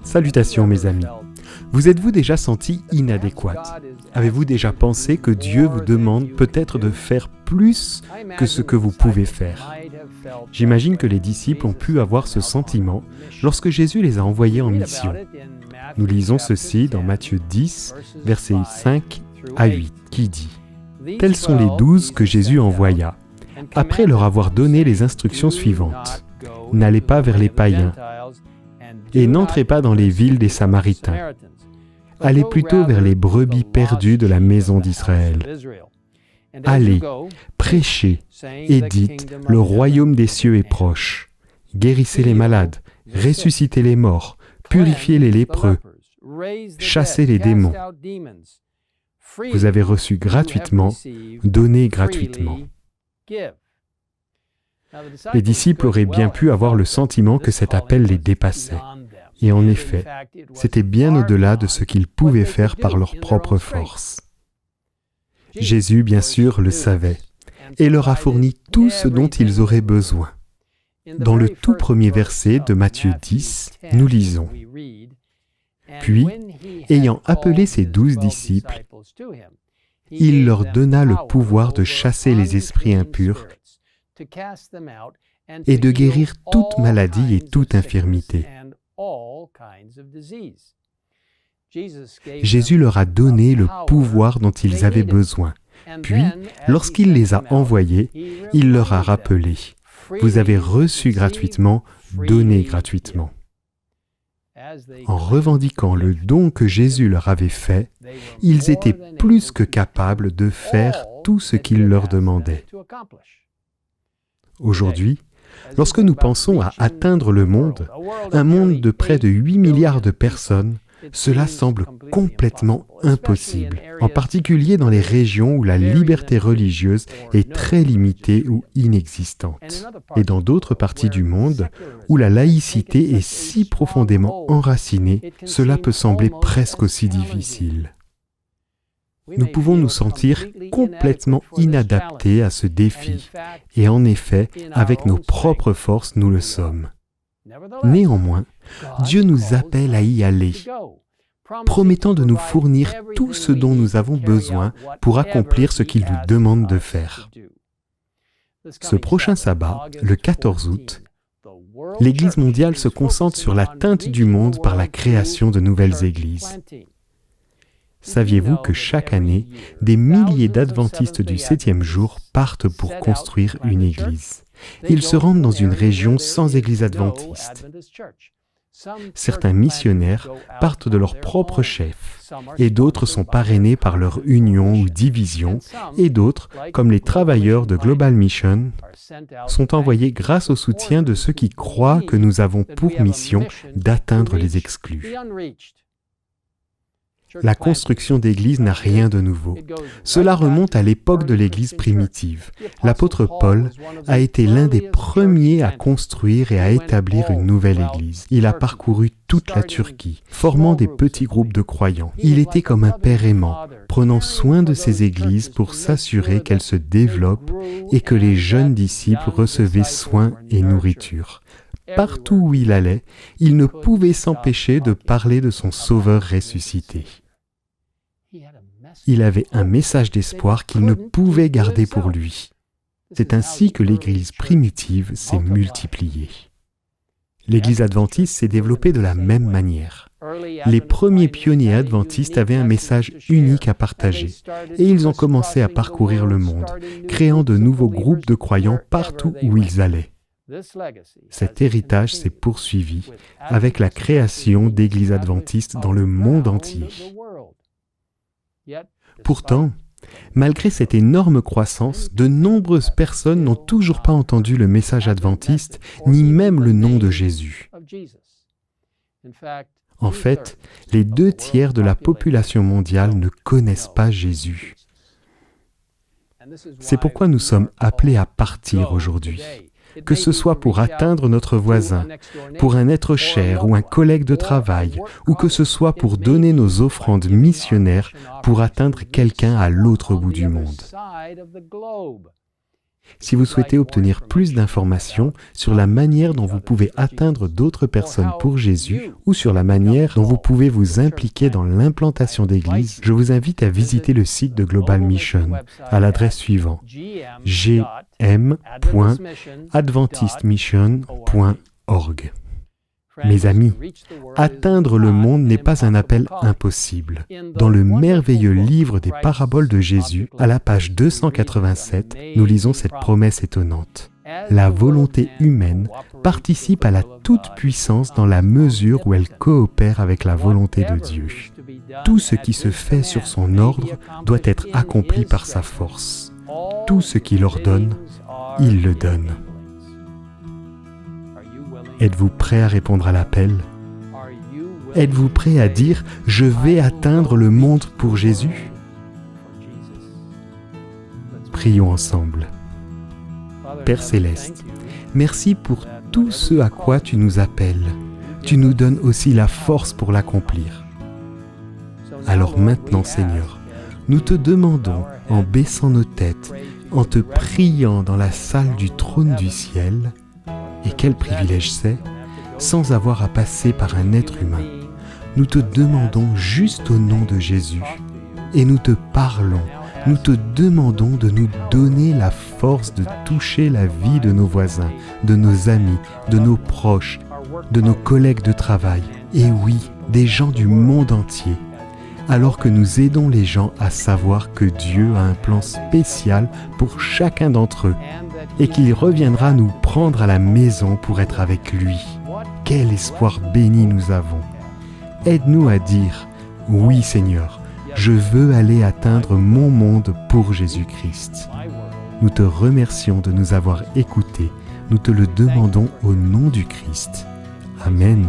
Salutations mes amis. Vous êtes-vous déjà senti inadéquate? Avez-vous déjà pensé que Dieu vous demande peut-être de faire plus que ce que vous pouvez faire? J'imagine que les disciples ont pu avoir ce sentiment lorsque Jésus les a envoyés en mission. Nous lisons ceci dans Matthieu 10, versets 5 à 8, qui dit « Tels sont les 12 que Jésus envoya, après leur avoir donné les instructions suivantes. N'allez pas vers les païens, et n'entrez pas dans les villes des Samaritains. Allez plutôt vers les brebis perdues de la maison d'Israël. Allez, prêchez et dites, le royaume des cieux est proche. Guérissez les malades, ressuscitez les morts, purifiez les lépreux, chassez les démons. Vous avez reçu gratuitement, donnez gratuitement. » Les disciples auraient bien pu avoir le sentiment que cet appel les dépassait. Et en effet, c'était bien au-delà de ce qu'ils pouvaient faire par leur propre force. Jésus, bien sûr, le savait et leur a fourni tout ce dont ils auraient besoin. Dans le tout premier verset de Matthieu 10, nous lisons « Puis, ayant appelé ses 12 disciples, il leur donna le pouvoir de chasser les esprits impurs et de guérir toute maladie et toute infirmité. Jésus leur a donné le pouvoir dont ils avaient besoin. Puis, lorsqu'il les a envoyés, il leur a rappelé « Vous avez reçu gratuitement, donnez gratuitement. » En revendiquant le don que Jésus leur avait fait, ils étaient plus que capables de faire tout ce qu'il leur demandait. Aujourd'hui, lorsque nous pensons à atteindre le monde, un monde de près de 8 milliards de personnes, cela semble complètement impossible, en particulier dans les régions où la liberté religieuse est très limitée ou inexistante, et dans d'autres parties du monde où la laïcité est si profondément enracinée, cela peut sembler presque aussi difficile. Nous pouvons nous sentir complètement inadaptés à ce défi, et en effet, avec nos propres forces, nous le sommes. Néanmoins, Dieu nous appelle à y aller, promettant de nous fournir tout ce dont nous avons besoin pour accomplir ce qu'il nous demande de faire. Ce prochain sabbat, le 14 août, l'Église mondiale se concentre sur l'atteinte du monde par la création de nouvelles églises. Saviez-vous que chaque année, des milliers d'adventistes du 7e jour partent pour construire une église? Ils se rendent dans une région sans église adventiste. Certains missionnaires partent de leur propre chef, et d'autres sont parrainés par leur union ou division, et d'autres, comme les travailleurs de Global Mission, sont envoyés grâce au soutien de ceux qui croient que nous avons pour mission d'atteindre les exclus. La construction d'églises n'a rien de nouveau. Cela remonte à l'époque de l'Église primitive. L'apôtre Paul a été l'un des premiers à construire et à établir une nouvelle église. Il a parcouru toute la Turquie, formant des petits groupes de croyants. Il était comme un père aimant, prenant soin de ces églises pour s'assurer qu'elles se développent et que les jeunes disciples recevaient soin et nourriture. Partout où il allait, il ne pouvait s'empêcher de parler de son Sauveur ressuscité. Il avait un message d'espoir qu'il ne pouvait garder pour lui. C'est ainsi que l'Église primitive s'est multipliée. L'Église adventiste s'est développée de la même manière. Les premiers pionniers adventistes avaient un message unique à partager, et ils ont commencé à parcourir le monde, créant de nouveaux groupes de croyants partout où ils allaient. Cet héritage s'est poursuivi avec la création d'églises adventistes dans le monde entier. Pourtant, malgré cette énorme croissance, de nombreuses personnes n'ont toujours pas entendu le message adventiste, ni même le nom de Jésus. En fait, les 2/3 de la population mondiale ne connaissent pas Jésus. C'est pourquoi nous sommes appelés à partir aujourd'hui. Que ce soit pour atteindre notre voisin, pour un être cher ou un collègue de travail, ou que ce soit pour donner nos offrandes missionnaires pour atteindre quelqu'un à l'autre bout du monde. Si vous souhaitez obtenir plus d'informations sur la manière dont vous pouvez atteindre d'autres personnes pour Jésus ou sur la manière dont vous pouvez vous impliquer dans l'implantation d'églises, je vous invite à visiter le site de Global Mission à l'adresse suivante gm.adventistmission.org. Mes amis, atteindre le monde n'est pas un appel impossible. Dans le merveilleux livre des paraboles de Jésus, à la page 287, nous lisons cette promesse étonnante. La volonté humaine participe à la toute-puissance dans la mesure où elle coopère avec la volonté de Dieu. Tout ce qui se fait sur son ordre doit être accompli par sa force. Tout ce qu'il ordonne, il le donne. Êtes-vous prêt à répondre à l'appel? Êtes-vous prêt à dire « Je vais atteindre le monde pour Jésus » ? Prions ensemble. Père Céleste, merci pour tout ce à quoi tu nous appelles. Tu nous donnes aussi la force pour l'accomplir. Alors maintenant, Seigneur, nous te demandons, en baissant nos têtes, en te priant dans la salle du trône du ciel, et quel privilège c'est, sans avoir à passer par un être humain. Nous te demandons juste au nom de Jésus, et nous te parlons, nous te demandons de nous donner la force de toucher la vie de nos voisins, de nos amis, de nos proches, de nos collègues de travail, et oui, des gens du monde entier, alors que nous aidons les gens à savoir que Dieu a un plan spécial pour chacun d'entre eux, et qu'il reviendra nous prendre à la maison pour être avec lui. Quel espoir béni nous avons! Aide-nous à dire « Oui Seigneur, je veux aller atteindre mon monde pour Jésus-Christ ». Nous te remercions de nous avoir écoutés. Nous te le demandons au nom du Christ. Amen.